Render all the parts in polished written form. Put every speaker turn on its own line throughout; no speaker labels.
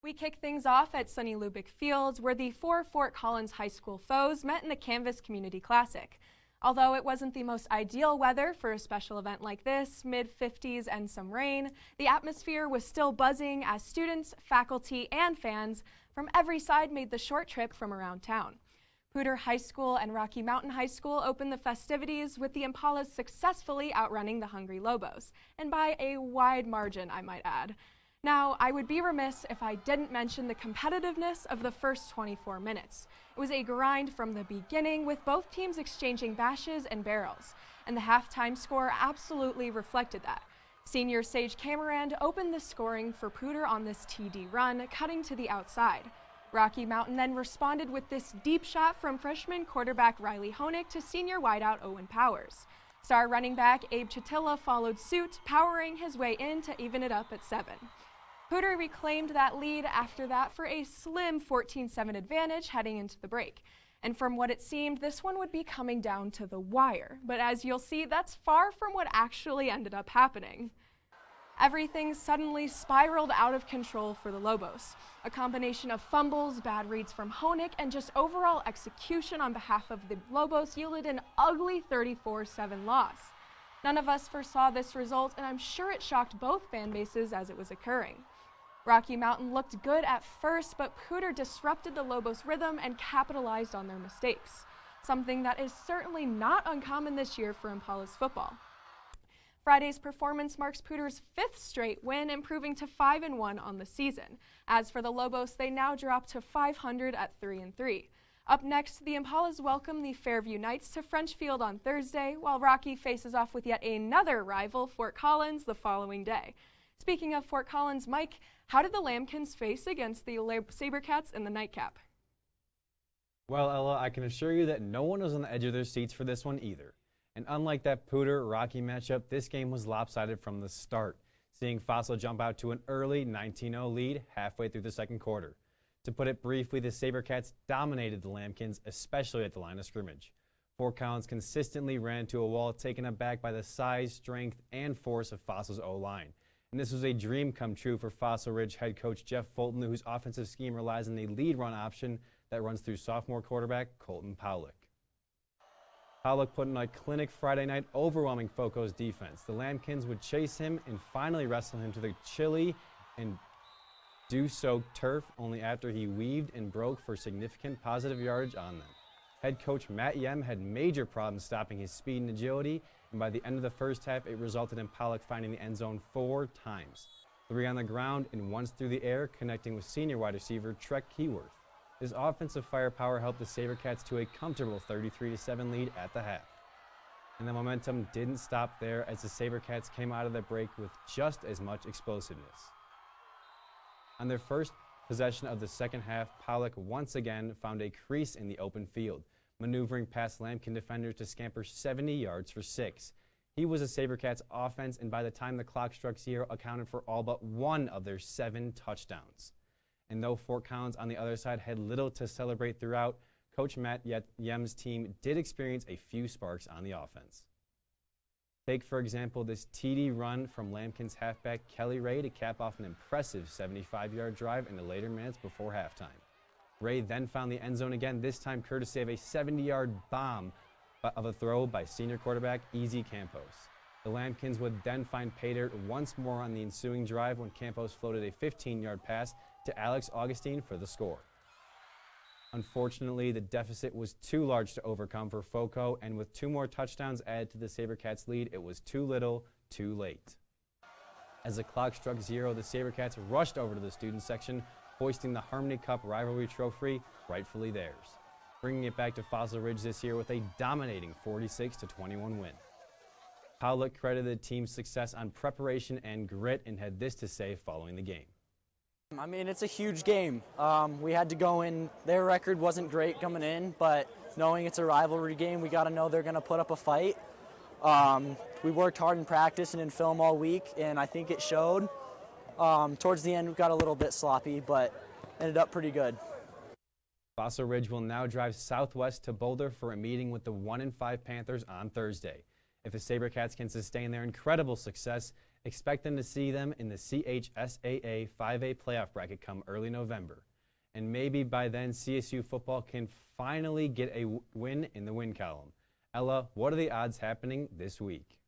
We kick things off at sunny Lubick Field, where the four Fort Collins High School foes met in the Canvas Community Classic. Although it wasn't the most ideal weather for a special event like this, mid-50s and some rain, the atmosphere was still buzzing as students, faculty, and fans from every side made the short trip from around town. Poudre High School and Rocky Mountain High School opened the festivities with the Impalas successfully outrunning the Hungry Lobos, and by a wide margin, I might add. Now, I would be remiss if I didn't mention the competitiveness of the first 24 minutes. It was a grind from the beginning, with both teams exchanging bashes and barrels, and the halftime score absolutely reflected that. Senior Sage Camerand opened the scoring for Poudre on this TD run, cutting to the outside. Rocky Mountain then responded with this deep shot from freshman quarterback Riley Hoenick to senior wideout Owen Powers. Star running back Abe Chatilla followed suit, powering his way in to even it up at 7. Poudre reclaimed that lead after that for a slim 14-7 advantage heading into the break. And from what it seemed, this one would be coming down to the wire. But as you'll see, that's far from what actually ended up happening. Everything suddenly spiraled out of control for the Lobos. A combination of fumbles, bad reads from Hoenick, and just overall execution on behalf of the Lobos yielded an ugly 34-7 loss. None of us foresaw this result, and I'm sure it shocked both fan bases as it was occurring. Rocky Mountain looked good at first, but Poudre disrupted the Lobos' rhythm and capitalized on their mistakes, something that is certainly not uncommon this year for Impalas football. Friday's performance marks Poudre's 5th straight win, improving to 5-1 on the season. As for the Lobos, they now drop to 500 at 3-3. Up next, the Impalas welcome the Fairview Knights to French Field on Thursday, while Rocky faces off with yet another rival, Fort Collins, the following day. Speaking of Fort Collins, Mike, how did the Lampkins face against the Sabercats in the nightcap?
Well, Ella, I can assure you that no one was on the edge of their seats for this one either. And unlike that Poudre-Rocky matchup, this game was lopsided from the start, seeing Fossil jump out to an early 19-0 lead halfway through the second quarter. To put it briefly, the Sabercats dominated the Lampkins, especially at the line of scrimmage. Fort Collins consistently ran into a wall, taken aback by the size, strength, and force of Fossil's O-line. And this was a dream come true for Fossil Ridge head coach Jeff Fulton, whose offensive scheme relies on a lead run option that runs through sophomore quarterback Colton Powlick. Powlick put in a clinic Friday night, overwhelming Foco's defense. The Lampkins would chase him and finally wrestle him to the chilly and dew-soaked turf, only after he weaved and broke for significant positive yardage on them. Head coach Matt Yem had major problems stopping his speed and agility, and by the end of the first half, it resulted in Powlick finding the end zone 4 times, 3 on the ground and once through the air, connecting with senior wide receiver Trek Keyworth. His offensive firepower helped the Sabercats to a comfortable 33-7 lead at the half. And the momentum didn't stop there, as the Sabercats came out of the break with just as much explosiveness. On their first possession of the second half, Powlick once again found a crease in the open field, maneuvering past Lampkin defenders to scamper 70 yards for 6. He was a Sabercats offense, and by the time the clock struck 0, accounted for all but 1 of their 7 touchdowns. And though Fort Collins on the other side had little to celebrate throughout, Coach Matt Yem's team did experience a few sparks on the offense. Take, for example, this TD run from Lampkin's halfback Kelly Ray to cap off an impressive 75-yard drive in the later minutes before halftime. Ray then found the end zone again, this time courtesy of a 70-yard bomb of a throw by senior quarterback Easy Campos. The Lampkins would then find pay dirt once more on the ensuing drive when Campos floated a 15-yard pass to Alex Augustine for the score. Unfortunately, the deficit was too large to overcome for Foco, and with 2 more touchdowns added to the Sabercats' lead, it was too little, too late. As the clock struck 0, the Sabercats rushed over to the student section, hoisting the Harmony Cup rivalry trophy, rightfully theirs, bringing it back to Fossil Ridge this year with a dominating 46-21 win. Powlick credited the team's success on preparation and grit and had this to say following the game.
I mean, it's a huge game. We had to go in, their record wasn't great coming in, but knowing it's a rivalry game, we got to know they're going to put up a fight. We worked hard in practice and in film all week, and I think it showed. Towards the end, we got a little bit sloppy, but ended up pretty good.
Fossil Ridge will now drive southwest to Boulder for a meeting with the 1-5 Panthers on Thursday. If the Sabercats can sustain their incredible success expecting to see them in the CHSAA 5A playoff bracket come early November. And maybe by then CSU football can finally get a win in the win column. Ella, what are the odds happening this week?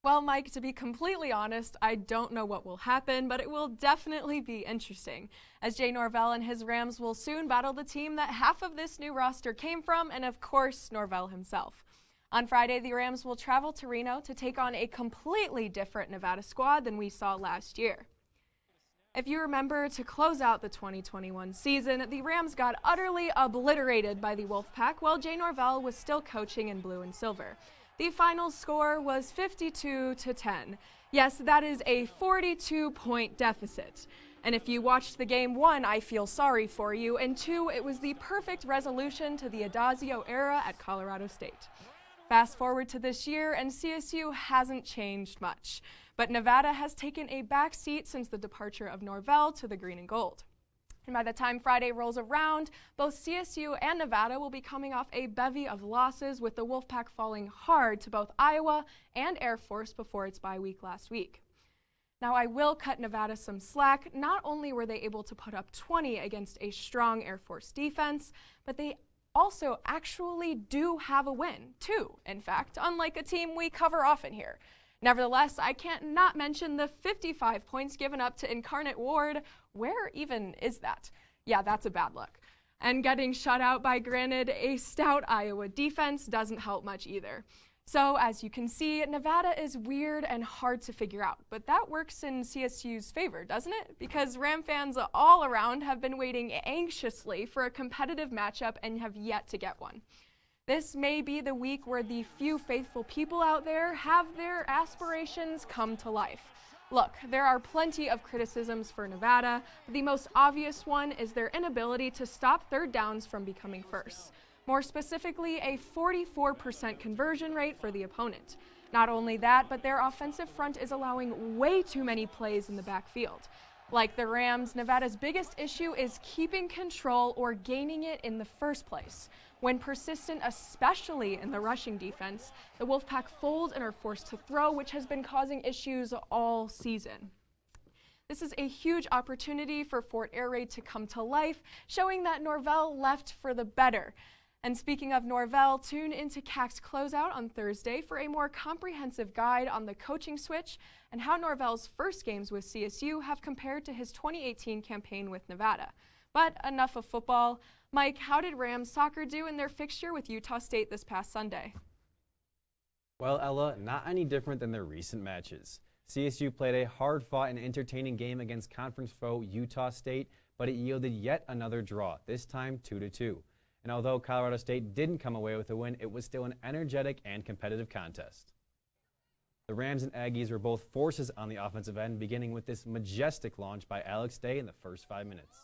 Well, Mike, to be completely honest, I don't know what will happen, but it will definitely be interesting, as Jay Norvell and his Rams will soon battle the team that half of this new roster came from, and of course, Norvell himself. On Friday, the Rams will travel to Reno to take on a completely different Nevada squad than we saw last year. If you remember, to close out the 2021 season, the Rams got utterly obliterated by the Wolfpack while Jay Norvell was still coaching in blue and silver. The final score was 52-10. Yes, that is a 42-point deficit. And if you watched the game, 1, I feel sorry for you, and 2, it was the perfect resolution to the Adazio era at Colorado State. Fast forward to this year, and CSU hasn't changed much. But Nevada has taken a back seat since the departure of Norvell to the green and gold. And by the time Friday rolls around, both CSU and Nevada will be coming off a bevy of losses, with the Wolfpack falling hard to both Iowa and Air Force before its bye week last week. Now, I will cut Nevada some slack. Not only were they able to put up 20 against a strong Air Force defense, but they also actually do have a win, too, in fact, unlike a team we cover often here. Nevertheless, I can't not mention the 55 points given up to Incarnate Ward. Where even is that? Yeah, that's a bad look. And getting shut out by, granted, a stout Iowa defense doesn't help much either. So, as you can see, Nevada is weird and hard to figure out, but that works in CSU's favor, doesn't it? Because Ram fans all around have been waiting anxiously for a competitive matchup and have yet to get one. This may be the week where the few faithful people out there have their aspirations come to life. Look, there are plenty of criticisms for Nevada, but the most obvious one is their inability to stop third downs from becoming first. More specifically, a 44% conversion rate for the opponent. Not only that, but their offensive front is allowing way too many plays in the backfield. Like the Rams, Nevada's biggest issue is keeping control or gaining it in the first place. When persistent, especially in the rushing defense, the Wolfpack fold and are forced to throw, which has been causing issues all season. This is a huge opportunity for Fort Air Raid to come to life, showing that Norvell left for the better. And speaking of Norvell, tune into CAC's Closeout on Thursday for a more comprehensive guide on the coaching switch and how Norvell's first games with CSU have compared to his 2018 campaign with Nevada. But enough of football. Mike, how did Rams soccer do in their fixture with Utah State this past Sunday?
Well, Ella, not any different than their recent matches. CSU played a hard-fought and entertaining game against conference foe Utah State, but it yielded yet another draw, this time 2-2. And although Colorado State didn't come away with a win, it was still an energetic and competitive contest. The Rams and Aggies were both forces on the offensive end, beginning with this majestic launch by Alex Day in the first 5 minutes.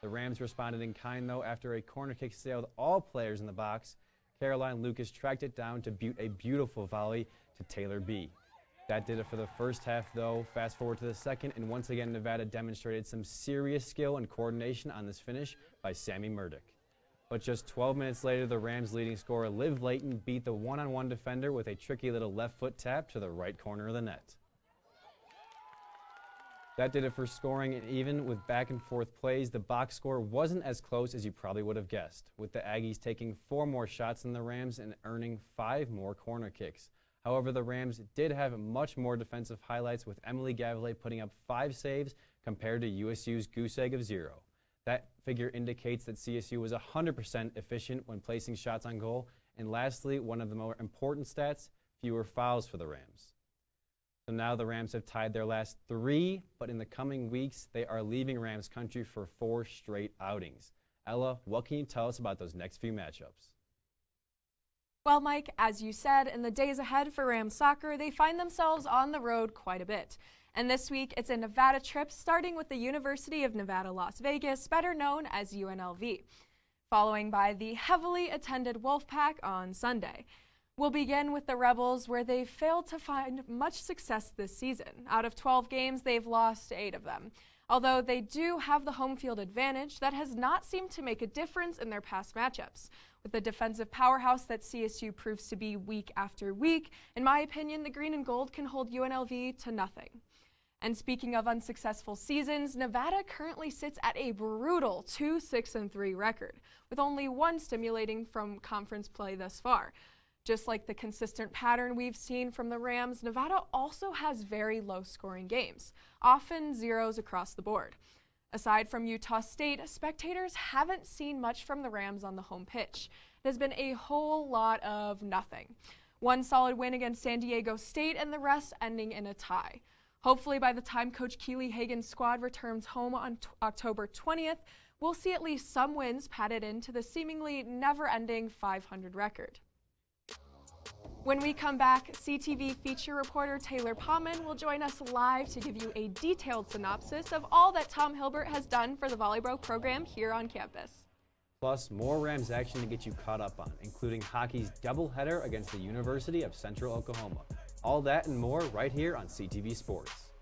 The Rams responded in kind, though, after a corner kick sailed all players in the box. Caroline Lucas tracked it down to butte a beautiful volley to Taylor B. That did it for the first half, though. Fast forward to the second, and once again Nevada demonstrated some serious skill and coordination on this finish by Sammy Murdoch. But just 12 minutes later, the Rams' leading scorer, Liv Layton, beat the one-on-one defender with a tricky little left foot tap to the right corner of the net. That did it for scoring, and even with back-and-forth plays, the box score wasn't as close as you probably would have guessed, with the Aggies taking 4 more shots than the Rams and earning 5 more corner kicks. However, the Rams did have much more defensive highlights, with Emily Gavilet putting up 5 saves compared to USU's goose egg of 0. That figure indicates that CSU was 100% efficient when placing shots on goal. And lastly, one of the more important stats, fewer fouls for the Rams. So now the Rams have tied their last 3, but in the coming weeks, they are leaving Rams country for 4 straight outings. Ella, what can you tell us about those next few matchups?
Well, Mike, as you said, in the days ahead for Rams soccer, they find themselves on the road quite a bit. And this week, it's a Nevada trip starting with the University of Nevada, Las Vegas, better known as UNLV, following by the heavily attended Wolfpack on Sunday. We'll begin with the Rebels, where they've failed to find much success this season. Out of 12 games, they've lost 8 of them. Although they do have the home field advantage, that has not seemed to make a difference in their past matchups. With the defensive powerhouse that CSU proves to be week after week, in my opinion, the green and gold can hold UNLV to nothing. And speaking of unsuccessful seasons, Nevada currently sits at a brutal 2-6-3 record, with only one stimulating from conference play thus far. Just like the consistent pattern we've seen from the Rams, Nevada also has very low-scoring games, often zeros across the board. Aside from Utah State, spectators haven't seen much from the Rams on the home pitch. It has been a whole lot of nothing. One solid win against San Diego State and the rest ending in a tie. Hopefully by the time Coach Keely Hagan's squad returns home on October 20th, we'll see at least some wins padded into the seemingly never-ending 500 record. When we come back, CTV feature reporter Taylor Pauman will join us live to give you a detailed synopsis of all that Tom Hilbert has done for the volleyball program here on campus.
Plus, more Rams action to get you caught up on, including hockey's doubleheader against the University of Central Oklahoma. All that and more right here on CTV Sports.